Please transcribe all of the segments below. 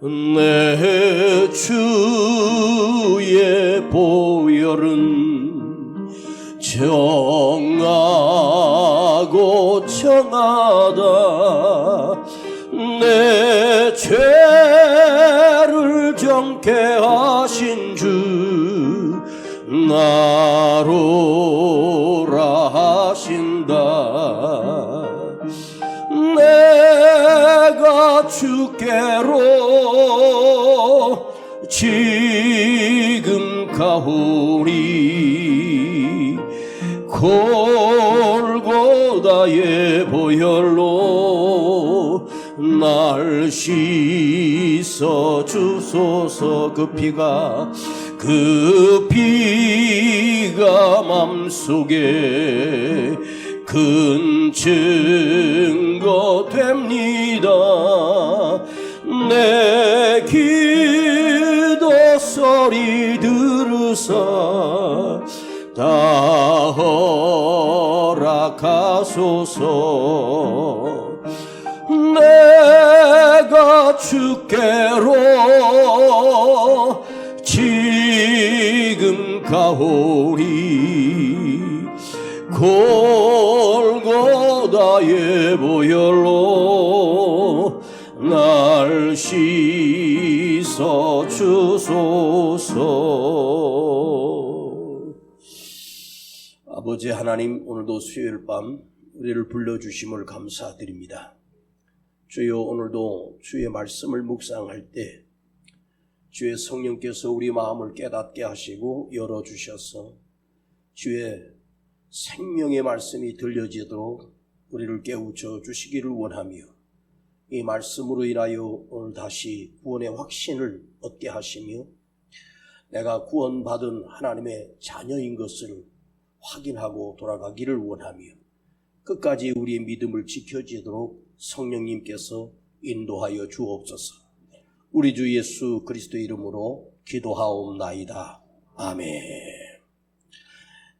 내 주의 보혈은 정하고 청하다. 내 죄를 정케 하신 주 나로라 하신다. 내가 주께로 지금 가오니 골고다의 보혈로 날 씻어 주소서. 그 피가 맘속에 큰 증거 됩니다. 내 기도 소리 들으사 다 허락하소서. 내가 주께로 지금 가오니 골고다의 보혈로 날 씻어 주소서. 아버지 하나님, 오늘도 수요일 밤 우리를 불러주심을 감사드립니다. 주여, 오늘도 주의 말씀을 묵상할 때 주의 성령께서 우리 마음을 깨닫게 하시고 열어주셔서 주의 생명의 말씀이 들려지도록 우리를 깨우쳐 주시기를 원하며, 이 말씀으로 인하여 오늘 다시 구원의 확신을 얻게 하시며 내가 구원받은 하나님의 자녀인 것을 확인하고 돌아가기를 원하며 끝까지 우리의 믿음을 지켜지도록 성령님께서 인도하여 주옵소서. 우리 주 예수 그리스도의 이름으로 기도하옵나이다. 아멘.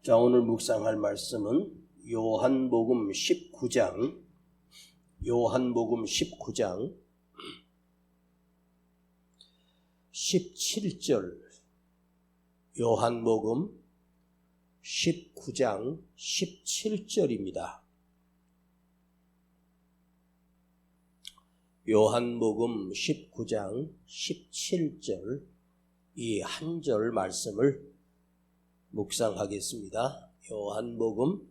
자, 오늘 묵상할 말씀은 요한복음 19장 17절, 요한복음 19장 17절입니다. 요한복음 19장 17절, 이 한 절 말씀을 묵상하겠습니다. 요한복음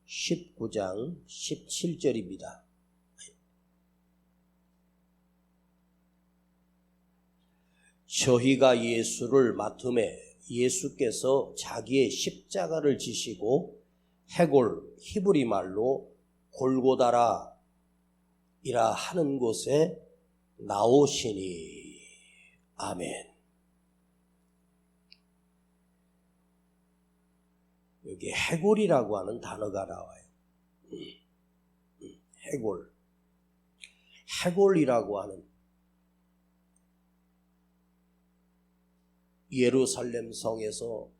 19장 17절입니다. 저희가 예수를 맡음에 예수께서 자기의 십자가를 지시고 해골, 히브리 말로 골고다라 이라 하는 곳에 나오시니. 아멘. 여기 해골이라고 하는 단어가 나와요. 해골이라고 하는, 예루살렘 성에서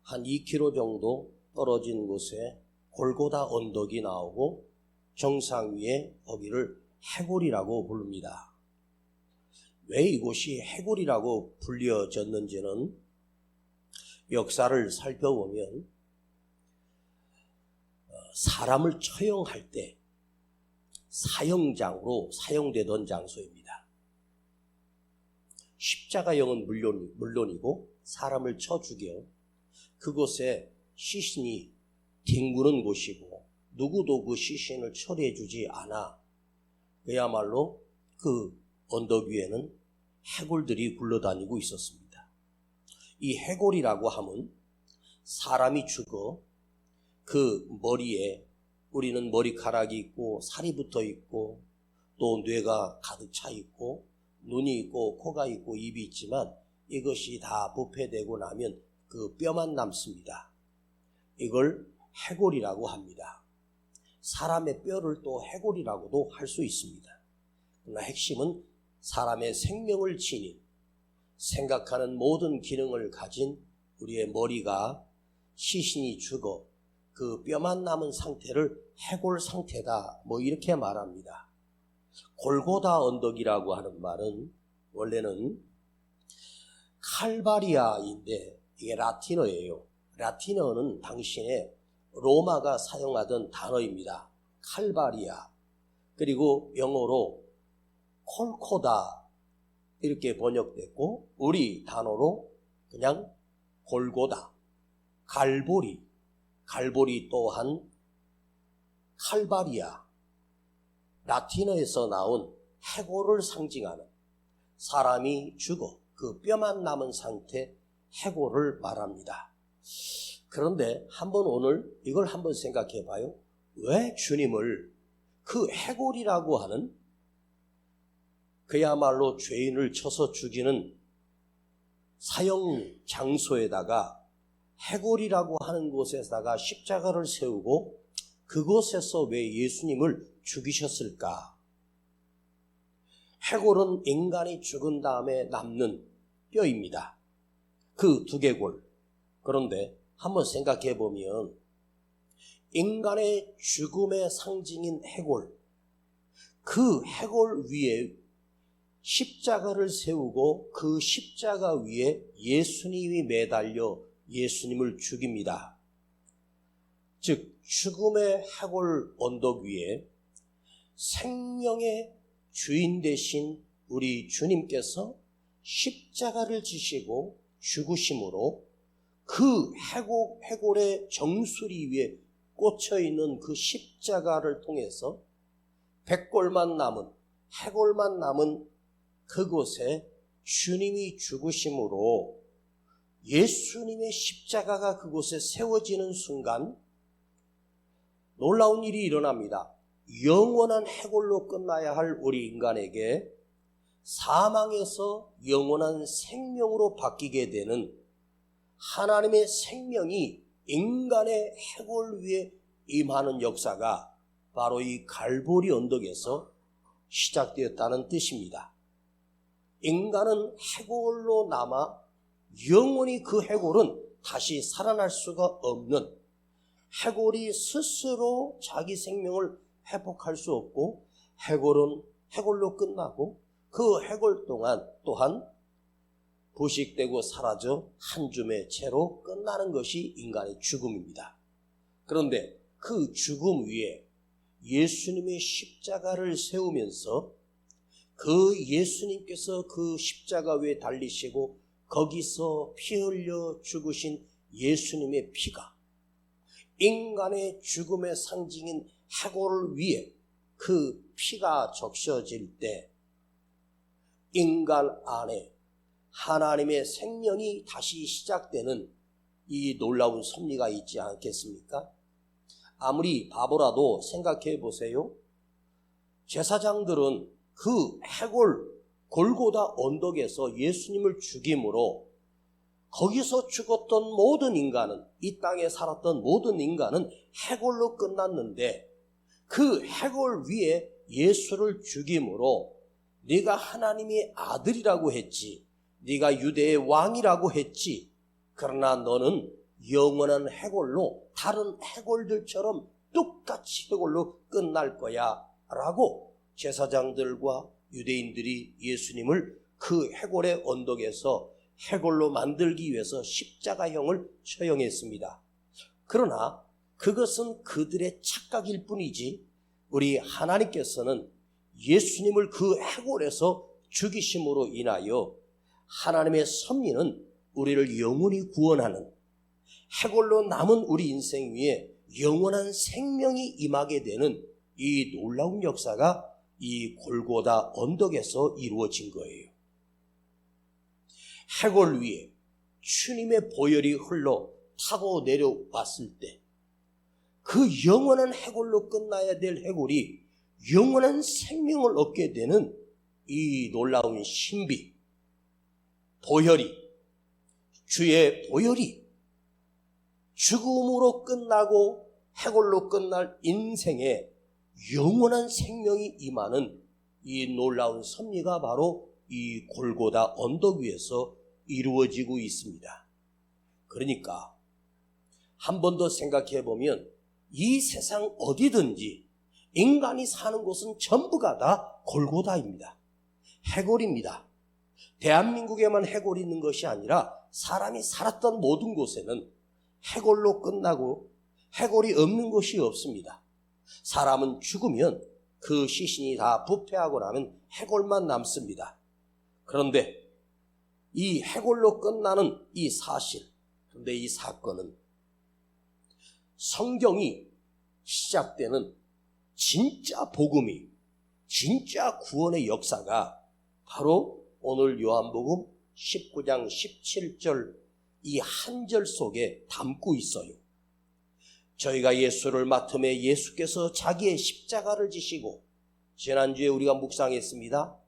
한 2km 정도 떨어진 곳에 골고다 언덕이 나오고 정상 위에 거기를 해골이라고 부릅니다. 왜 이곳이 해골이라고 불려졌는지는 역사를 살펴보면 사람을 처형할 때 사형장으로 사용되던 장소입니다. 십자가형은 물론이고 사람을 쳐 죽여 그곳에 시신이 뒹구는 곳이고 누구도 그 시신을 처리해 주지 않아 그야말로 그 언덕 위에는 해골들이 굴러다니고 있었습니다. 이 해골이라고 하면 사람이 죽어 그 머리에 우리는 머리카락이 있고 살이 붙어 있고 또 뇌가 가득 차 있고 눈이 있고 코가 있고 입이 있지만 이것이 다 부패되고 나면 그 뼈만 남습니다. 이걸 해골이라고 합니다. 사람의 뼈를 또 해골이라고도 할 수 있습니다. 그러나 핵심은 사람의 생명을 지닌, 생각하는 모든 기능을 가진 우리의 머리가 시신이 죽어 그 뼈만 남은 상태를 해골 상태다, 이렇게 말합니다. 골고다 언덕이라고 하는 말은 원래는 칼바리아인데 이게 라틴어예요. 라틴어는 당시에 로마가 사용하던 단어입니다. 칼바리아. 그리고 영어로 콜코다 이렇게 번역됐고 우리 단어로 그냥 골고다, 갈보리 또한 칼바리아. 라틴어에서 나온 해골을 상징하는 사람이 죽어 그 뼈만 남은 상태 해골을 말합니다. 그런데 오늘 이걸 한번 생각해 봐요. 왜 주님을 그 해골이라고 하는 그야말로 죄인을 쳐서 죽이는 사형 장소에다가 해골이라고 하는 곳에다가 십자가를 세우고 그곳에서 왜 예수님을 죽이셨을까? 해골은 인간이 죽은 다음에 남는 뼈입니다. 그 두개골. 그런데 한번 생각해 보면 인간의 죽음의 상징인 해골, 그 해골 위에 십자가를 세우고 그 십자가 위에 예수님이 매달려 예수님을 죽입니다. 즉 죽음의 해골 언덕 위에 생명의 주인 되신 우리 주님께서 십자가를 지시고 죽으심으로 그 해골의 정수리 위에 꽂혀있는 그 십자가를 통해서 백골만 남은 해골만 남은 그곳에 주님이 죽으심으로 예수님의 십자가가 그곳에 세워지는 순간 놀라운 일이 일어납니다. 영원한 해골로 끝나야 할 우리 인간에게 사망에서 영원한 생명으로 바뀌게 되는 하나님의 생명이 인간의 해골 위에 임하는 역사가 바로 이 갈보리 언덕에서 시작되었다는 뜻입니다. 인간은 해골로 남아 영원히 그 해골은 다시 살아날 수가 없는, 해골이 스스로 자기 생명을 회복할 수 없고 해골은 해골로 끝나고 그 해골 또한 부식되고 사라져 한 줌의 채로 끝나는 것이 인간의 죽음입니다. 그런데 그 죽음 위에 예수님의 십자가를 세우면서 그 예수님께서 그 십자가 위에 달리시고 거기서 피 흘려 죽으신 예수님의 피가 인간의 죽음의 상징인 해골 위에 그 피가 적셔질 때 인간 안에 하나님의 생명이 다시 시작되는 이 놀라운 섭리가 있지 않겠습니까? 아무리 바보라도 생각해 보세요. 제사장들은 그 해골 골고다 언덕에서 예수님을 죽임으로 거기서 죽었던 모든 인간은, 이 땅에 살았던 모든 인간은 해골로 끝났는데 그 해골 위에 예수를 죽임으로 네가 하나님의 아들이라고 했지, 네가 유대의 왕이라고 했지, 그러나 너는 영원한 해골로 다른 해골들처럼 똑같이 해골로 끝날 거야 라고 제사장들과 유대인들이 예수님을 그 해골의 언덕에서 해골로 만들기 위해서 십자가형을 처형했습니다. 그러나 그것은 그들의 착각일 뿐이지 우리 하나님께서는 예수님을 그 해골에서 죽이심으로 인하여 하나님의 섭리는 우리를 영원히 구원하는, 해골로 남은 우리 인생 위에 영원한 생명이 임하게 되는 이 놀라운 역사가 이 골고다 언덕에서 이루어진 거예요. 해골 위에 주님의 보혈이 흘러 타고 내려왔을 때 그 영원한 해골로 끝나야 될 해골이 영원한 생명을 얻게 되는 이 놀라운 신비, 보혈이, 주의 보혈이 죽음으로 끝나고 해골로 끝날 인생에 영원한 생명이 임하는 이 놀라운 섭리가 바로 이 골고다 언덕 위에서 이루어지고 있습니다. 그러니까 한 번 더 생각해 보면 이 세상 어디든지 인간이 사는 곳은 전부가 다 골고다입니다. 해골입니다. 대한민국에만 해골이 있는 것이 아니라 사람이 살았던 모든 곳에는 해골로 끝나고 해골이 없는 곳이 없습니다. 사람은 죽으면 그 시신이 다 부패하고 나면 해골만 남습니다. 그런데 이 해골로 끝나는 이 사실, 그런데 이 사건은 성경이 시작되는 진짜 복음이, 진짜 구원의 역사가 바로 오늘 요한복음 19장 17절 이 한 절 속에 담고 있어요. 저희가 예수를 맡음에 예수께서 자기의 십자가를 지시고, 지난주에 우리가 묵상했습니다.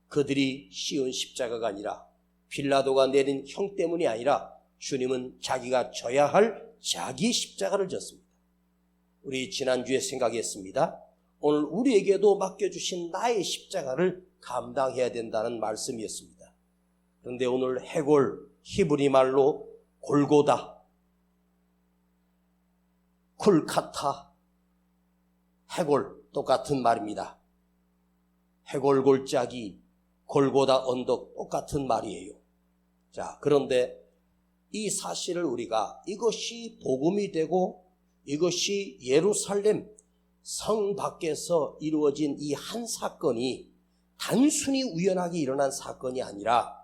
그들이 씌운 십자가가 아니라 빌라도가 내린 형 때문이 아니라 주님은 자기가 져야 할 자기 십자가를 졌습니다. 우리 지난주에 생각했습니다. 오늘 우리에게도 맡겨주신 나의 십자가를 감당해야 된다는 말씀이었습니다. 그런데 오늘 해골, 히브리 말로 골고다, 쿨카타, 해골 똑같은 말입니다. 해골 골짜기, 골고다 언덕 똑같은 말이에요. 자, 그런데 이 사실을 우리가 이것이 복음이 되고 이것이 예루살렘 성 밖에서 이루어진 이 한 사건이 단순히 우연하게 일어난 사건이 아니라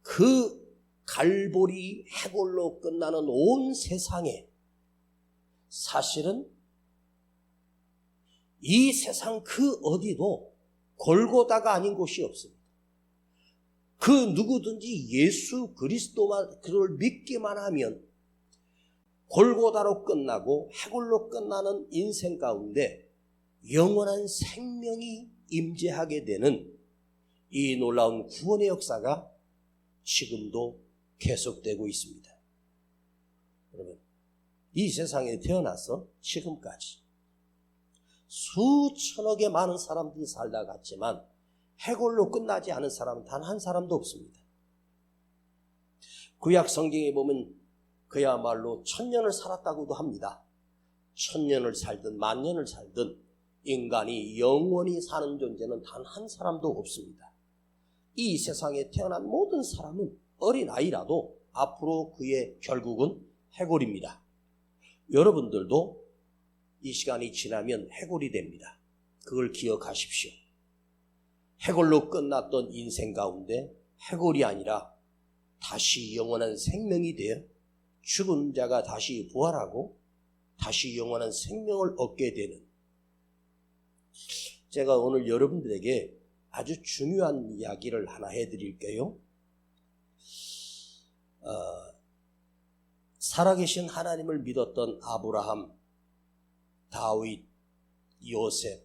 그 갈보리 해골로 끝나는 온 세상에 사실은 이 세상 그 어디도 골고다가 아닌 곳이 없습니다. 그 누구든지 예수 그리스도만 그를 믿기만 하면 골고다로 끝나고 해골로 끝나는 인생 가운데 영원한 생명이 임재하게 되는 이 놀라운 구원의 역사가 지금도 계속되고 있습니다. 여러분, 이 세상에 태어나서 지금까지 수천억의 많은 사람들이 살다 갔지만 해골로 끝나지 않은 사람은 단 한 사람도 없습니다. 구약 성경에 보면 그야말로 1000년을 살았다고도 합니다. 1000년을 살든 10,000년을 살든 인간이 영원히 사는 존재는 단 한 사람도 없습니다. 이 세상에 태어난 모든 사람은 어린아이라도 앞으로 그의 결국은 해골입니다. 여러분들도 이 시간이 지나면 해골이 됩니다. 그걸 기억하십시오. 해골로 끝났던 인생 가운데 해골이 아니라 다시 영원한 생명이 되어 죽은 자가 다시 부활하고 다시 영원한 생명을 얻게 되는, 제가 오늘 여러분들에게 아주 중요한 이야기를 하나 해드릴게요. 살아계신 하나님을 믿었던 아브라함, 다윗, 요셉,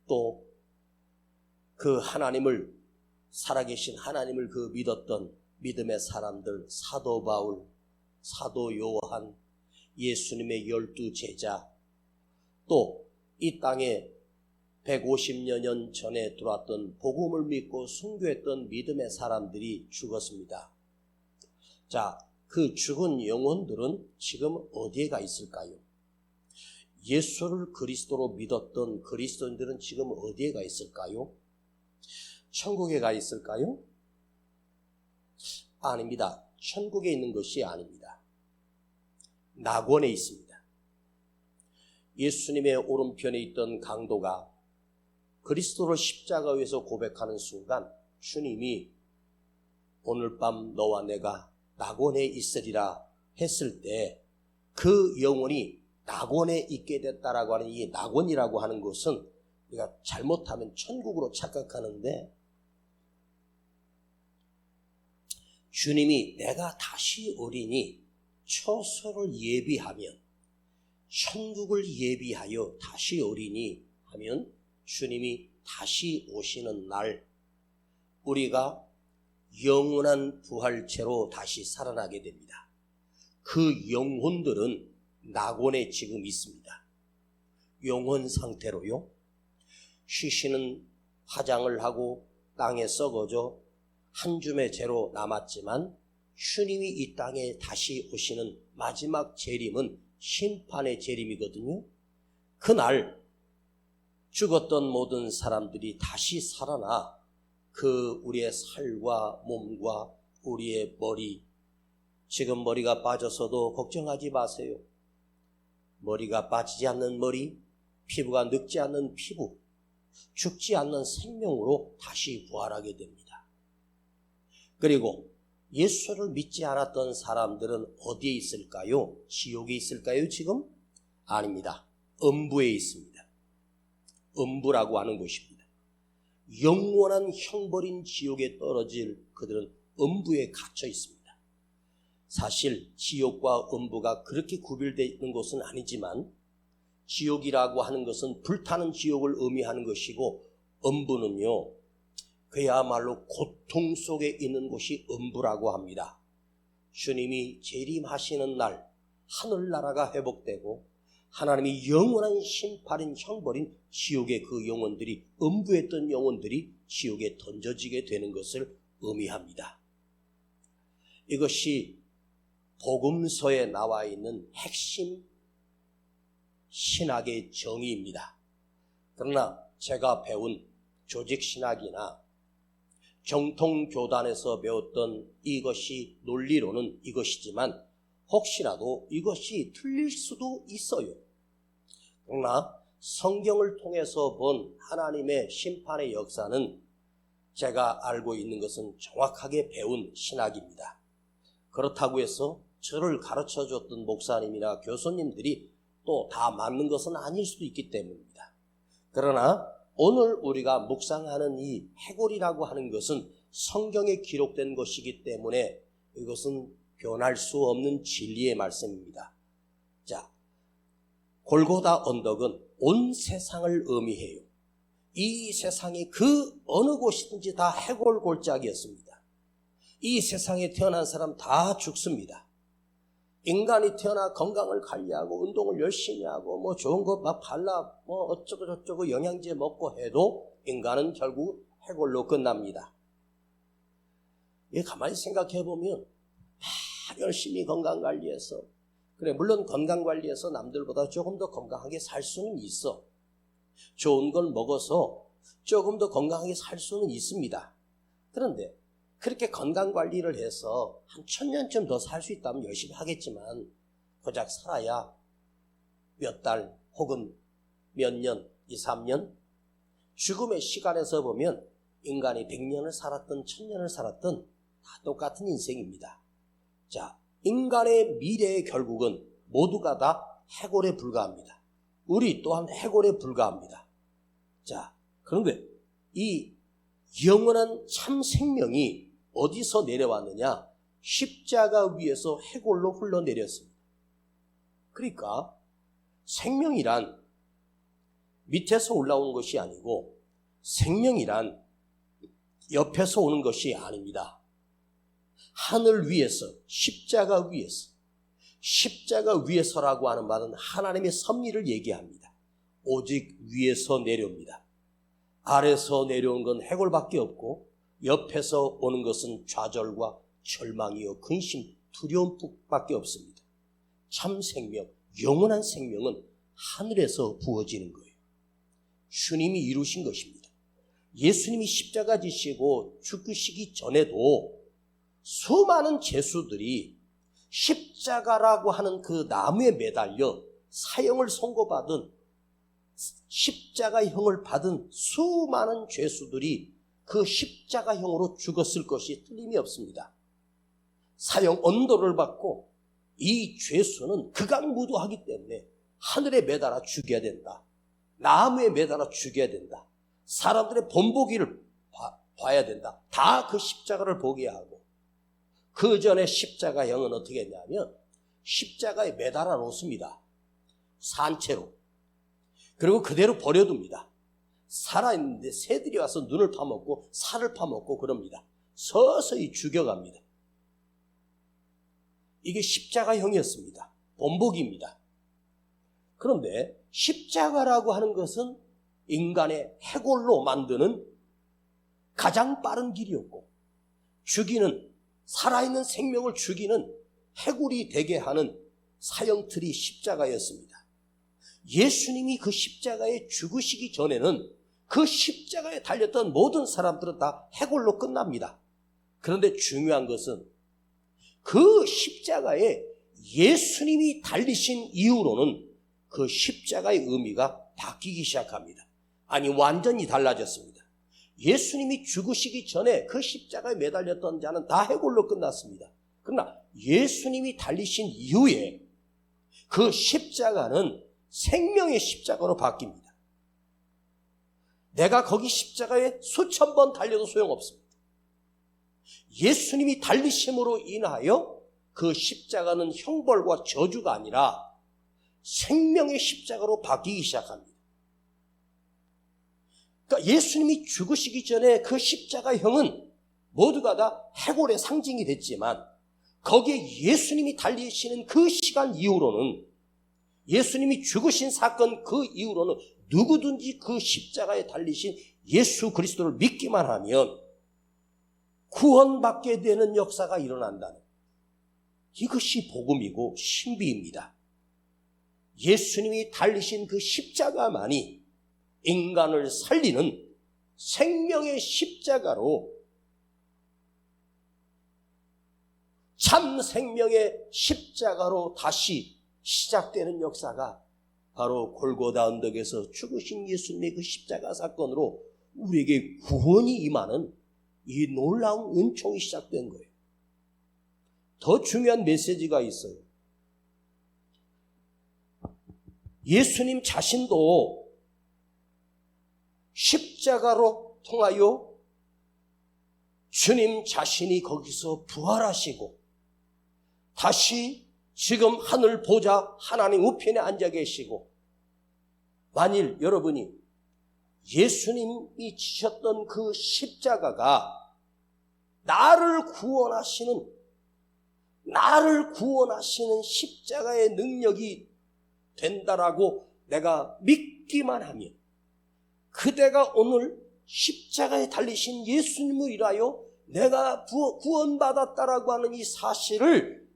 또 그 하나님을, 살아계신 하나님을 그 믿었던 믿음의 사람들, 사도 바울, 사도 요한, 예수님의 12 제자, 또 이 땅에 150여 년 전에 들어왔던 복음을 믿고 순교했던 믿음의 사람들이 죽었습니다. 자, 그 죽은 영혼들은 지금 어디에 가 있을까요? 예수를 그리스도로 믿었던 그리스도인들은 지금 어디에 가 있을까요? 천국에 가 있을까요? 아닙니다. 천국에 있는 것이 아닙니다. 낙원에 있습니다. 예수님의 오른편에 있던 강도가 그리스도를 십자가 위에서 고백하는 순간 주님이 오늘 밤 너와 내가 낙원에 있으리라 했을 때 그 영혼이 낙원에 있게 됐다라고 하는 이 낙원이라고 하는 것은 우리가 잘못하면 천국으로 착각하는데, 주님이 내가 다시 오리니 처소를 예비하면, 천국을 예비하여 다시 오리니 하면 주님이 다시 오시는 날 우리가 영원한 부활체로 다시 살아나게 됩니다. 그 영혼들은 낙원에 지금 있습니다. 영혼 상태로요. 시신은 화장을 하고 땅에 썩어져 한 줌의 재로 남았지만 주님이 이 땅에 다시 오시는 마지막 재림은 심판의 재림이거든요. 그날 죽었던 모든 사람들이 다시 살아나 그 우리의 살과 몸과 우리의 머리, 지금 머리가 빠져서도 걱정하지 마세요. 머리가 빠지지 않는 머리, 피부가 늙지 않는 피부, 죽지 않는 생명으로 다시 부활하게 됩니다. 그리고 예수를 믿지 않았던 사람들은 어디에 있을까요? 지옥에 있을까요, 지금? 아닙니다. 음부에 있습니다. 음부라고 하는 곳입니다. 영원한 형벌인 지옥에 떨어질 그들은 음부에 갇혀 있습니다. 사실 지옥과 음부가 그렇게 구별되어 있는 곳은 아니지만 지옥이라고 하는 것은 불타는 지옥을 의미하는 것이고 음부는요, 그야말로 고통 속에 있는 곳이 음부라고 합니다. 주님이 재림하시는 날 하늘나라가 회복되고 하나님이 영원한 심판인 형벌인 지옥의 그 영혼들이, 음부에 있던 영혼들이 지옥에 던져지게 되는 것을 의미합니다. 이것이 복음서에 나와 있는 핵심 신학의 정의입니다. 그러나 제가 배운 조직신학이나 정통교단에서 배웠던 이것이 논리로는 이것이지만 혹시라도 이것이 틀릴 수도 있어요. 그러나 성경을 통해서 본 하나님의 심판의 역사는 제가 알고 있는 것은 정확하게 배운 신학입니다. 그렇다고 해서 저를 가르쳐줬던 목사님이나 교수님들이 또 다 맞는 것은 아닐 수도 있기 때문입니다. 그러나 오늘 우리가 묵상하는 이 해골이라고 하는 것은 성경에 기록된 것이기 때문에 이것은 변할 수 없는 진리의 말씀입니다. 자, 골고다 언덕은 온 세상을 의미해요. 이 세상이 그 어느 곳이든지 다 해골 골짜기였습니다. 이 세상에 태어난 사람 다 죽습니다. 인간이 태어나 건강을 관리하고 운동을 열심히 하고 뭐 좋은 거 막 발라 뭐 어쩌고 저쩌고 영양제 먹고 해도 인간은 결국 해골로 끝납니다. 이 가만히 생각해 보면 열심히 건강 관리해서, 그래 물론 건강 관리해서 남들보다 조금 더 건강하게 살 수는 있어. 좋은 걸 먹어서 조금 더 건강하게 살 수는 있습니다. 그런데 그렇게 건강 관리를 해서 한 1000년쯤 더 살 수 있다면 열심히 하겠지만 고작 살아야 몇 달 혹은 몇 년, 2, 3년, 죽음의 시간에서 보면 인간이 100년을 살았든 1000년을 살았든 다 똑같은 인생입니다. 자, 인간의 미래의 결국은 모두가 다 해골에 불과합니다. 우리 또한 해골에 불과합니다. 자, 그런데 이 영원한 참 생명이 어디서 내려왔느냐? 십자가 위에서 해골로 흘러내렸습니다. 그러니까 생명이란 밑에서 올라오는 것이 아니고 생명이란 옆에서 오는 것이 아닙니다. 하늘 위에서, 십자가 위에서, 십자가 위에서라고 하는 말은 하나님의 섭리를 얘기합니다. 오직 위에서 내려옵니다. 아래서 내려온 건 해골밖에 없고 옆에서 오는 것은 좌절과 절망이요 근심, 두려움밖에 없습니다. 참 생명, 영원한 생명은 하늘에서 부어지는 거예요. 주님이 이루신 것입니다. 예수님이 십자가 지시고 죽으시기 전에도 수많은 죄수들이 십자가라고 하는 그 나무에 매달려 사형을 선고받은, 십자가형을 받은 수많은 죄수들이 그 십자가형으로 죽었을 것이 틀림이 없습니다. 사형 언도를 받고 이 죄수는 극악무도하기 때문에 하늘에 매달아 죽여야 된다. 나무에 매달아 죽여야 된다. 사람들의 본보기를 봐야 된다. 다 그 십자가를 보게 하고, 그 전에 십자가형은 어떻게 했냐면 십자가에 매달아 놓습니다. 산채로. 그리고 그대로 버려둡니다. 살아있는데 새들이 와서 눈을 파먹고 살을 파먹고 그럽니다. 서서히 죽여갑니다. 이게 십자가형이었습니다. 본보기입니다. 그런데 십자가라고 하는 것은 인간의 해골로 만드는 가장 빠른 길이었고, 죽이는, 살아있는 생명을 죽이는 해골이 되게 하는 사형틀이 십자가였습니다. 예수님이 그 십자가에 죽으시기 전에는 그 십자가에 달렸던 모든 사람들은 다 해골로 끝납니다. 그런데 중요한 것은 그 십자가에 예수님이 달리신 이후로는 그 십자가의 의미가 바뀌기 시작합니다. 아니, 완전히 달라졌습니다. 예수님이 죽으시기 전에 그 십자가에 매달렸던 자는 다 해골로 끝났습니다. 그러나 예수님이 달리신 이후에 그 십자가는 생명의 십자가로 바뀝니다. 내가 거기 십자가에 수천 번 달려도 소용없습니다. 예수님이 달리심으로 인하여 그 십자가는 형벌과 저주가 아니라 생명의 십자가로 바뀌기 시작합니다. 그러니까 예수님이 죽으시기 전에 그 십자가형은 모두가 다 해골의 상징이 됐지만 거기에 예수님이 달리시는 그 시간 이후로는, 예수님이 죽으신 사건 그 이후로는 누구든지 그 십자가에 달리신 예수 그리스도를 믿기만 하면 구원받게 되는 역사가 일어난다는, 이것이 복음이고 신비입니다. 예수님이 달리신 그 십자가만이 인간을 살리는 생명의 십자가로, 참 생명의 십자가로 다시 시작되는 역사가 바로 골고다 언덕에서 죽으신 예수님의 그 십자가 사건으로 우리에게 구원이 임하는 이 놀라운 은총이 시작된 거예요. 더 중요한 메시지가 있어요. 예수님 자신도 십자가로 통하여 주님 자신이 거기서 부활하시고 다시 지금 하늘 보좌 하나님 우편에 앉아 계시고, 만일 여러분이 예수님이 지셨던 그 십자가가 나를 구원하시는 십자가의 능력이 된다라고 내가 믿기만 하면, 그대가 오늘 십자가에 달리신 예수님을 인하여 내가 구원받았다라고 하는 이 사실을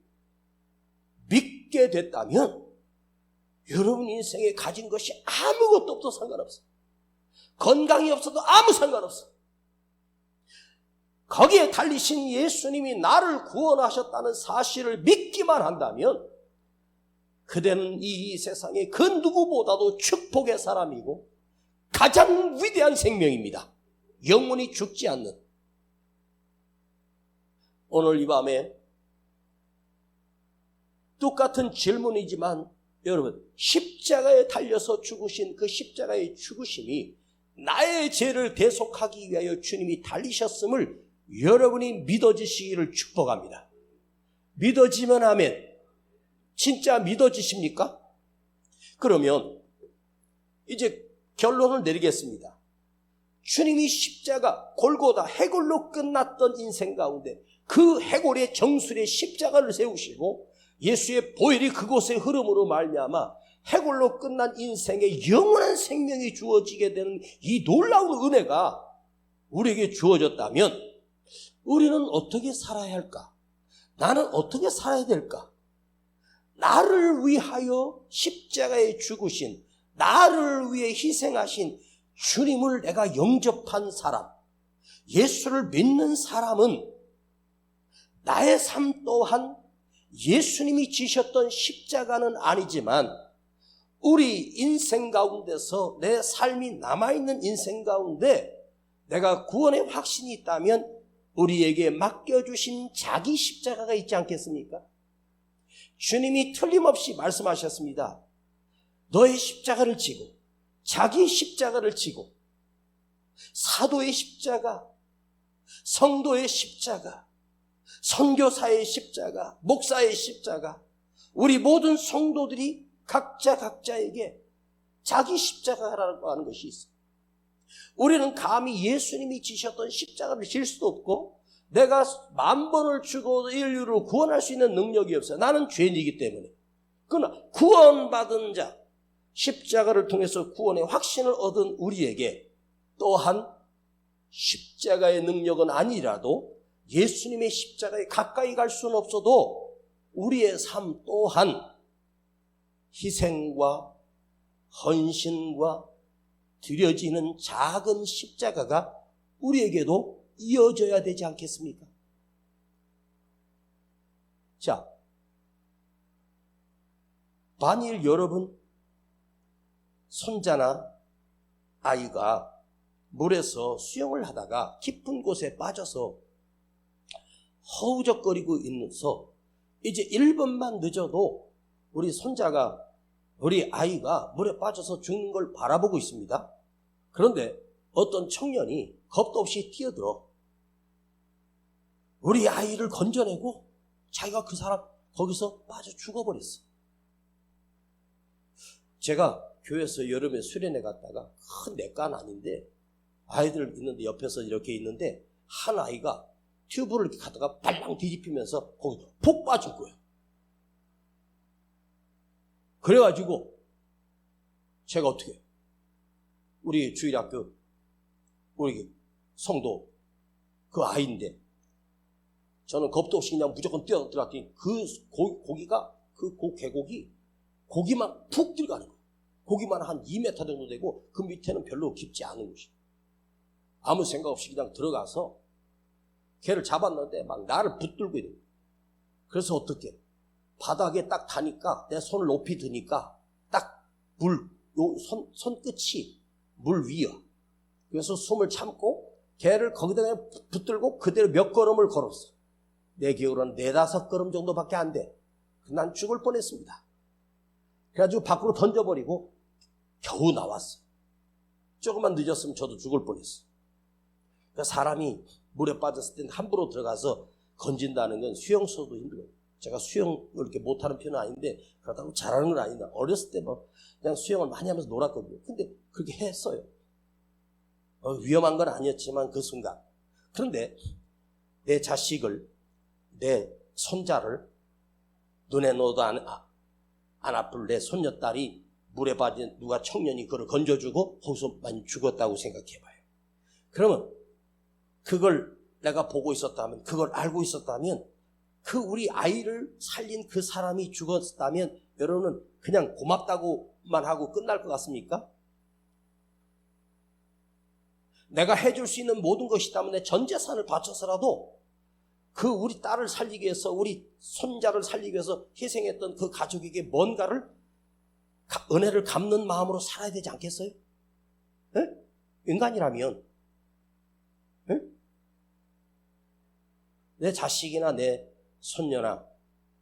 믿게 됐다면 여러분 인생에 가진 것이 아무것도 없어도 상관없어요. 건강이 없어도 아무 상관없어요. 거기에 달리신 예수님이 나를 구원하셨다는 사실을 믿기만 한다면 그대는 이 세상의 그 누구보다도 축복의 사람이고 가장 위대한 생명입니다. 영원히 죽지 않는. 오늘 이 밤에 똑같은 질문이지만 여러분, 십자가에 달려서 죽으신 그 십자가의 죽으심이 나의 죄를 대속하기 위하여 주님이 달리셨음을 여러분이 믿어지시기를 축복합니다. 믿어지면 아멘. 진짜 믿어지십니까? 그러면 이제 결론을 내리겠습니다. 주님이 십자가, 골고다 해골로 끝났던 인생 가운데 그 해골의 정수리에 십자가를 세우시고 예수의 보혈이 그곳에 흐름으로 말미암아 해골로 끝난 인생에 영원한 생명이 주어지게 되는 이 놀라운 은혜가 우리에게 주어졌다면 우리는 어떻게 살아야 할까? 나는 어떻게 살아야 될까? 나를 위하여 십자가에 죽으신, 나를 위해 희생하신 주님을 내가 영접한 사람, 예수를 믿는 사람은 나의 삶 또한 예수님이 지셨던 십자가는 아니지만 우리 인생 가운데서 내 삶이 남아있는 인생 가운데 내가 구원의 확신이 있다면 우리에게 맡겨주신 자기 십자가가 있지 않겠습니까? 주님이 틀림없이 말씀하셨습니다. 너의 십자가를 지고, 자기 십자가를 지고, 사도의 십자가, 성도의 십자가, 선교사의 십자가, 목사의 십자가, 우리 모든 성도들이 각자에게 자기 십자가라고 하는 것이 있어요. 우리는 감히 예수님이 지셨던 십자가를 질 수도 없고 내가 10,000번을 주고 인류를 구원할 수 있는 능력이 없어요. 나는 죄인이기 때문에. 그러나 구원받은 자, 십자가를 통해서 구원의 확신을 얻은 우리에게 또한 십자가의 능력은 아니라도 예수님의 십자가에 가까이 갈 수는 없어도 우리의 삶 또한 희생과 헌신과 드려지는 작은 십자가가 우리에게도 이어져야 되지 않겠습니까? 자, 만일 여러분 손자나 아이가 물에서 수영을 하다가 깊은 곳에 빠져서 허우적거리고 있어서 이제 1분만 늦어도 우리 손자가, 우리 아이가 물에 빠져서 죽는 걸 바라보고 있습니다. 그런데 어떤 청년이 겁도 없이 뛰어들어 우리 아이를 건져내고 자기가 그 사람 거기서 빠져 죽어버렸어. 제가 교회에서 여름에 수련회 갔다가 큰 내과는 아닌데 아이들 있는데 옆에서 이렇게 있는데 한 아이가 튜브를 이렇게 가다가 발랑 뒤집히면서 거기 폭 빠진 거예요. 그래가지고 제가 어떻게 우리 주일학교 우리 성도 그 아이인데 저는 겁도 없이 그냥 무조건 뛰어들었더니 그 고기가 그 계곡이 고기만 푹 들어가는 거예요. 고기만 한 2m 정도 되고 그 밑에는 별로 깊지 않은 곳이에요. 아무 생각 없이 그냥 들어가서 걔를 잡았는데 막 나를 붙들고 있는 거예요. 그래서 어떻게 바닥에 딱 닿으니까 내 손을 높이 드니까 딱 손끝이 물 위야. 그래서 숨을 참고 걔를 거기다 붙들고 그대로 몇 걸음을 걸었어. 내 기억으로는 4-5걸음 정도밖에 안 돼. 난 죽을 뻔했습니다. 그래가지고 밖으로 던져버리고 겨우 나왔어. 조금만 늦었으면 저도 죽을 뻔했어. 그러니까 사람이 물에 빠졌을 때 함부로 들어가서 건진다는 건 수영서도 힘들어요. 제가 수영을 이렇게 못하는 편은 아닌데 그렇다고 잘하는 건 아닌데 어렸을 때 뭐 그냥 수영을 많이 하면서 놀았거든요. 근데 그렇게 했어요. 위험한 건 아니었지만 그 순간. 그런데 내 자식을, 내 손자를 눈에 넣어도 안 아플 내 손녀딸이 물에 빠진 누가 청년이 그걸 건져주고 거기서 많이 죽었다고 생각해봐요. 그러면 그걸 내가 보고 있었다면, 그걸 알고 있었다면, 그 우리 아이를 살린 그 사람이 죽었다면 여러분은 그냥 고맙다고만 하고 끝날 것 같습니까? 내가 해줄 수 있는 모든 것이 있다면 내 전 재산을 바쳐서라도 그 우리 딸을 살리기 위해서, 우리 손자를 살리기 위해서 희생했던 그 가족에게 뭔가를 은혜를 갚는 마음으로 살아야 되지 않겠어요? 네? 인간이라면 네? 내 자식이나 내 손녀나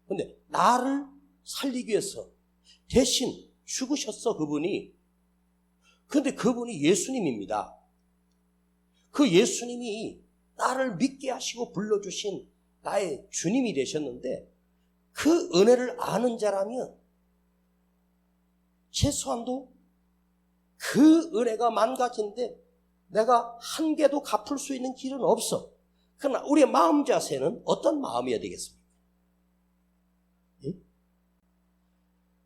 근데 나를 살리기 위해서 대신 죽으셨어 그분이. 근데 그분이 예수님입니다. 그 예수님이 나를 믿게 하시고 불러주신 나의 주님이 되셨는데 그 은혜를 아는 자라면 최소한도 그 은혜가 망가진데 내가 한 개도 갚을 수 있는 길은 없어. 그러나 우리의 마음 자세는 어떤 마음이어야 되겠습니까?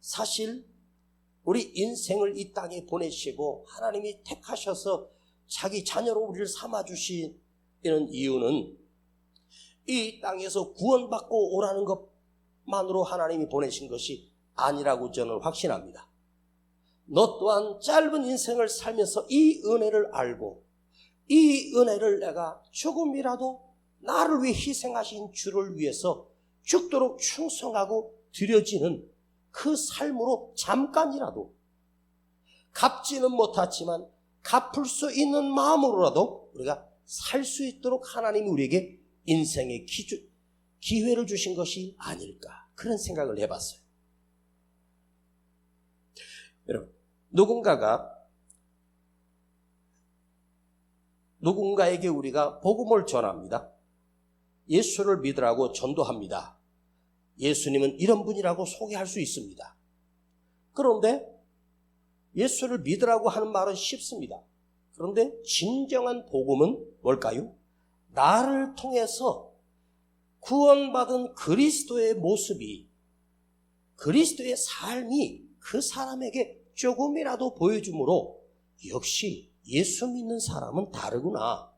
사실 우리 인생을 이 땅에 보내시고 하나님이 택하셔서 자기 자녀로 우리를 삼아주시는 이유는 이 땅에서 구원받고 오라는 것만으로 하나님이 보내신 것이 아니라고 저는 확신합니다. 너 또한 짧은 인생을 살면서 이 은혜를 알고 이 은혜를 내가 조금이라도 나를 위해 희생하신 주를 위해서 죽도록 충성하고 드려지는 그 삶으로 잠깐이라도 갚지는 못하지만 갚을 수 있는 마음으로라도 우리가 살 수 있도록 하나님이 우리에게 인생의 기회를 주신 것이 아닐까 그런 생각을 해봤어요. 여러분, 누군가에게 우리가 복음을 전합니다. 예수를 믿으라고 전도합니다. 예수님은 이런 분이라고 소개할 수 있습니다. 그런데 예수를 믿으라고 하는 말은 쉽습니다. 그런데 진정한 복음은 뭘까요? 나를 통해서 구원받은 그리스도의 모습이, 그리스도의 삶이 그 사람에게 조금이라도 보여주므로 역시 예수 믿는 사람은 다르구나.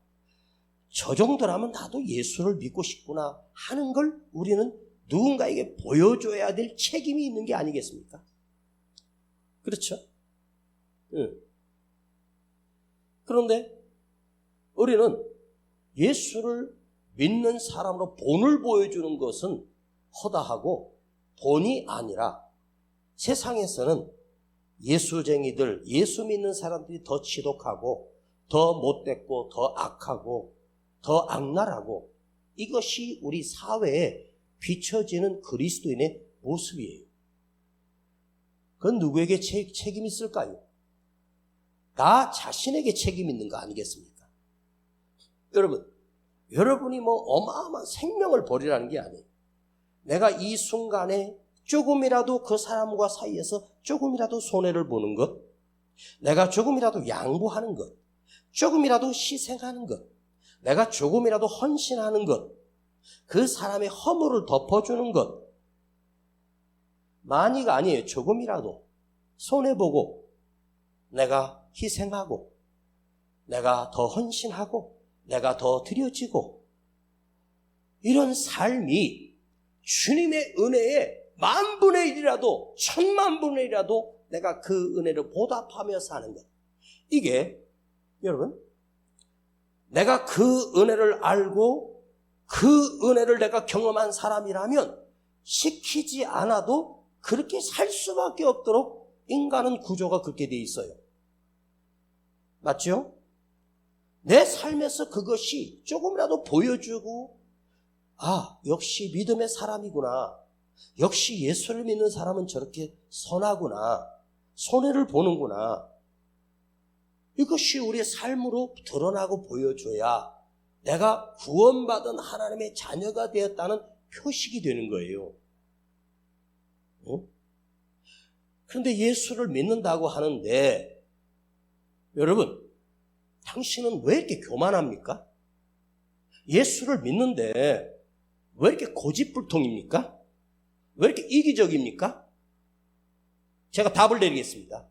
저 정도라면 나도 예수를 믿고 싶구나 하는 걸 우리는 누군가에게 보여줘야 될 책임이 있는 게 아니겠습니까? 그렇죠? 응. 그런데 우리는 예수를 믿는 사람으로 본을 보여주는 것은 허다하고 본이 아니라 세상에서는 예수쟁이들, 예수 믿는 사람들이 더 지독하고 더 못됐고 더 악하고 더 악랄하고 이것이 우리 사회에 비춰지는 그리스도인의 모습이에요. 그건 누구에게 책임이 있을까요? 나 자신에게 책임 있는 거 아니겠습니까? 여러분이 뭐 어마어마한 생명을 버리라는 게 아니에요. 내가 이 순간에 조금이라도 그 사람과 사이에서 조금이라도 손해를 보는 것, 내가 조금이라도 양보하는 것, 조금이라도 희생하는 것, 내가 조금이라도 헌신하는 것, 그 사람의 허물을 덮어주는 것, 많이가 아니에요. 조금이라도 손해보고 내가 희생하고 내가 더 헌신하고 내가 더 드려지고 이런 삶이 주님의 은혜에 10,000분의 1이라도 10,000,000분의 1이라도 내가 그 은혜를 보답하며 사는 것. 이게 여러분 내가 그 은혜를 알고 그 은혜를 내가 경험한 사람이라면 시키지 않아도 그렇게 살 수밖에 없도록 인간은 구조가 그렇게 돼 있어요. 맞죠? 내 삶에서 그것이 조금이라도 보여주고 역시 믿음의 사람이구나. 역시 예수를 믿는 사람은 저렇게 선하구나. 손해를 보는구나. 이것이 우리의 삶으로 드러나고 보여줘야 내가 구원받은 하나님의 자녀가 되었다는 표식이 되는 거예요. 그런데 예수를 믿는다고 하는데 여러분, 당신은 왜 이렇게 교만합니까? 예수를 믿는데 왜 이렇게 고집불통입니까? 왜 이렇게 이기적입니까? 제가 답을 내리겠습니다.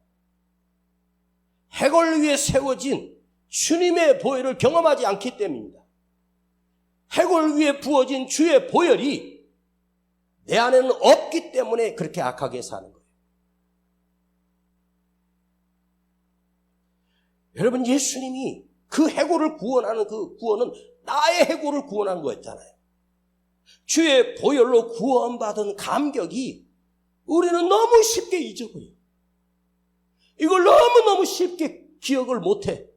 해골 위에 세워진 주님의 보혈을 경험하지 않기 때문입니다. 해골 위에 부어진 주의 보혈이 내 안에는 없기 때문에 그렇게 악하게 사는 거예요. 여러분, 예수님이 그 해골을 구원하는 그 구원은 나의 해골을 구원한 거였잖아요. 주의 보혈로 구원받은 감격이 우리는 너무 쉽게 잊어버려요. 이걸 너무너무 쉽게 기억을 못해.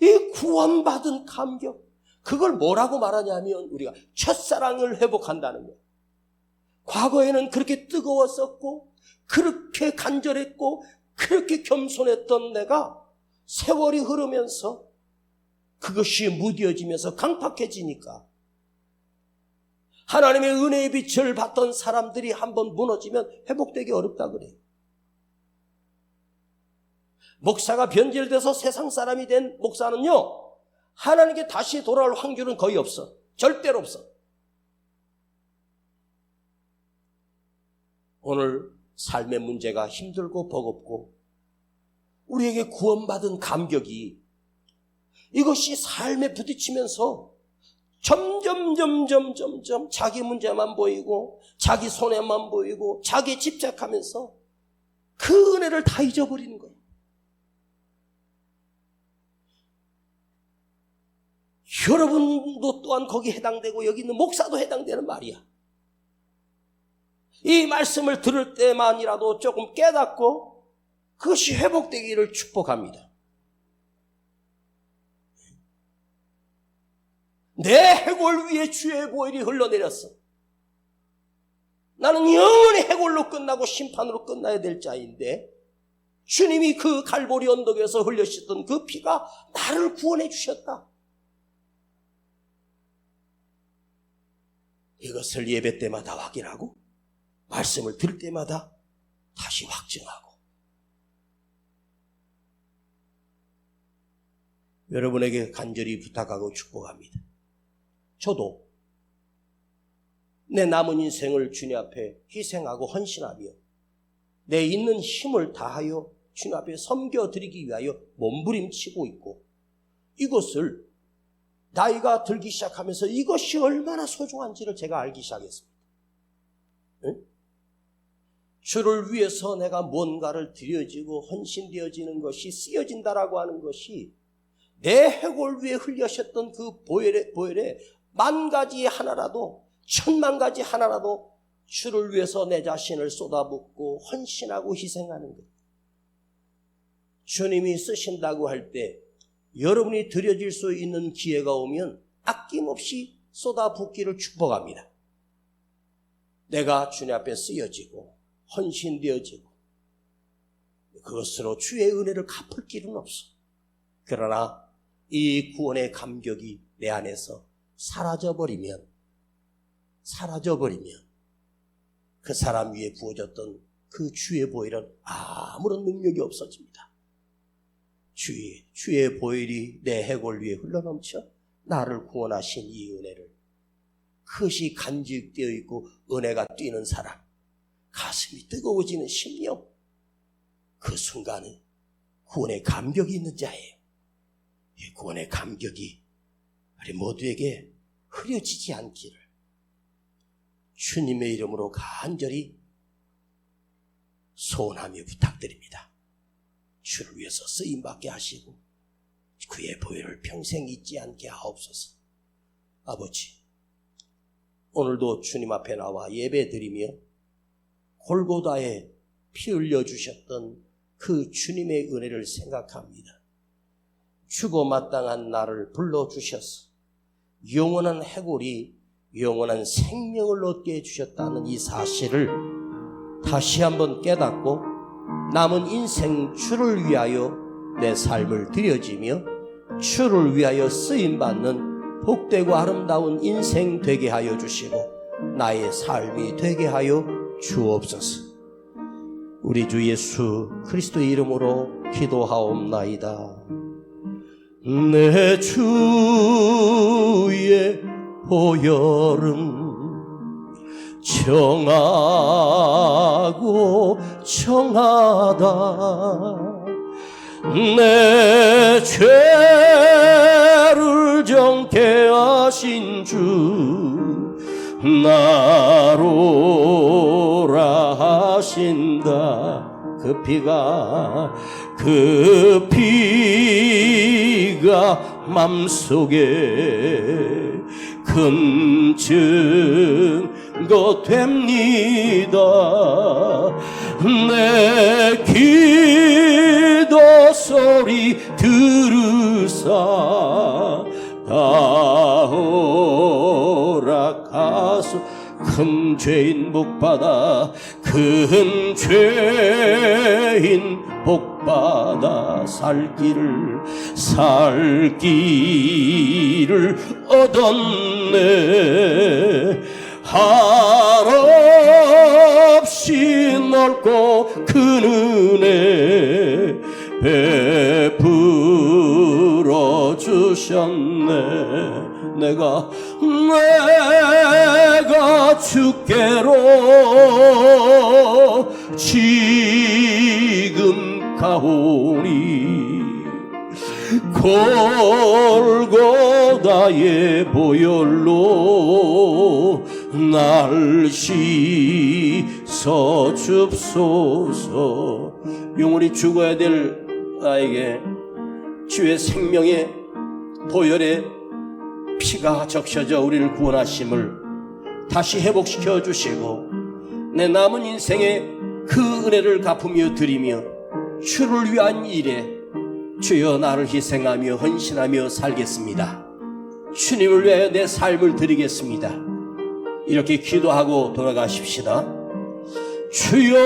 이 구원받은 감격, 그걸 뭐라고 말하냐면 우리가 첫사랑을 회복한다는 거예요. 과거에는 그렇게 뜨거웠었고 그렇게 간절했고 그렇게 겸손했던 내가 세월이 흐르면서 그것이 무뎌지면서 강팍해지니까 하나님의 은혜의 빛을 받던 사람들이 한번 무너지면 회복되기 어렵다 그래요. 목사가 변질돼서 세상 사람이 된 목사는요, 하나님께 다시 돌아올 확률은 거의 없어. 절대로 없어. 오늘 삶의 문제가 힘들고 버겁고 우리에게 구원받은 감격이 이것이 삶에 부딪히면서 점점 자기 문제만 보이고 자기 손해만 보이고 자기에 집착하면서 그 은혜를 다 잊어버리는 거예요. 여러분도 또한 거기에 해당되고 여기 있는 목사도 해당되는 말이야. 이 말씀을 들을 때만이라도 조금 깨닫고 그것이 회복되기를 축복합니다. 내 해골 위에 주의 보혈이 흘러내렸어. 나는 영원히 해골로 끝나고 심판으로 끝나야 될 자인데 주님이 그 갈보리 언덕에서 흘려셨던 그 피가 나를 구원해 주셨다. 이것을 예배 때마다 확인하고 말씀을 들을 때마다 다시 확증하고 여러분에게 간절히 부탁하고 축복합니다. 저도 내 남은 인생을 주님 앞에 희생하고 헌신하며 내 있는 힘을 다하여 주님 앞에 섬겨드리기 위하여 몸부림치고 있고 이것을 나이가 들기 시작하면서 이것이 얼마나 소중한지를 제가 알기 시작했습니다. 응? 주를 위해서 내가 뭔가를 드려지고 헌신되어지는 것이 쓰여진다라고 하는 것이 내 해골 위에 흘려셨던 그 보혈에 만 가지 하나라도, 천만 가지 하나라도 주를 위해서 내 자신을 쏟아붓고 헌신하고 희생하는 것. 주님이 쓰신다고 할 때 여러분이 드려질 수 있는 기회가 오면 아낌없이 쏟아붓기를 축복합니다. 내가 주님 앞에 쓰여지고 헌신되어지고 그것으로 주의 은혜를 갚을 길은 없어. 그러나 이 구원의 감격이 내 안에서 사라져버리면 그 사람 위에 부어졌던 그 주의 보혈은 아무런 능력이 없어집니다. 주의 보혈이 내 해골 위에 흘러넘쳐 나를 구원하신 이 은혜를 그것이 간직되어 있고 은혜가 뛰는 사람, 가슴이 뜨거워지는 심령, 그 순간에 구원의 감격이 있는 자예요. 이 구원의 감격이 우리 모두에게 흐려지지 않기를 주님의 이름으로 간절히 소원하며 부탁드립니다. 주를 위해서 쓰임받게 하시고 그의 보혈을 평생 잊지 않게 하옵소서. 아버지, 오늘도 주님 앞에 나와 예배드리며 골고다에 피 흘려주셨던 그 주님의 은혜를 생각합니다. 죽어 마땅한 나를 불러주셔서 영원한 해골이 영원한 생명을 얻게 해주셨다는 이 사실을 다시 한번 깨닫고 남은 인생 주를 위하여 내 삶을 드려지며 주를 위하여 쓰임받는 복되고 아름다운 인생 되게 하여 주시고 나의 삶이 되게 하여 주옵소서. 우리 주 예수 그리스도의 이름으로 기도하옵나이다. 내 주의 보혈은 정하고 정하다. 내 죄를 정케 하신 주 나로라 하신다. 그 피가 맘속에 큰 증거 됩니다. 내 기도 소리 들으사 다 허락하소. 큰 죄인 복받아 큰 죄인 복받아 살 길을 얻었네. 한없이 넓고 큰 은혜 베풀어 주셨네. 내가 주께로 지금 가오니 골고다의 보혈로 날 씻어 줍소서. 영원히 죽어야 될 나에게 주의 생명의 보혈의 피가 적셔져 우리를 구원하심을 다시 회복시켜 주시고 내 남은 인생에 그 은혜를 갚으며 드리며 주를 위한 일에 주여 나를 희생하며 헌신하며 살겠습니다. 주님을 위하여 내 삶을 드리겠습니다. 이렇게 기도하고 돌아가십시다. 주여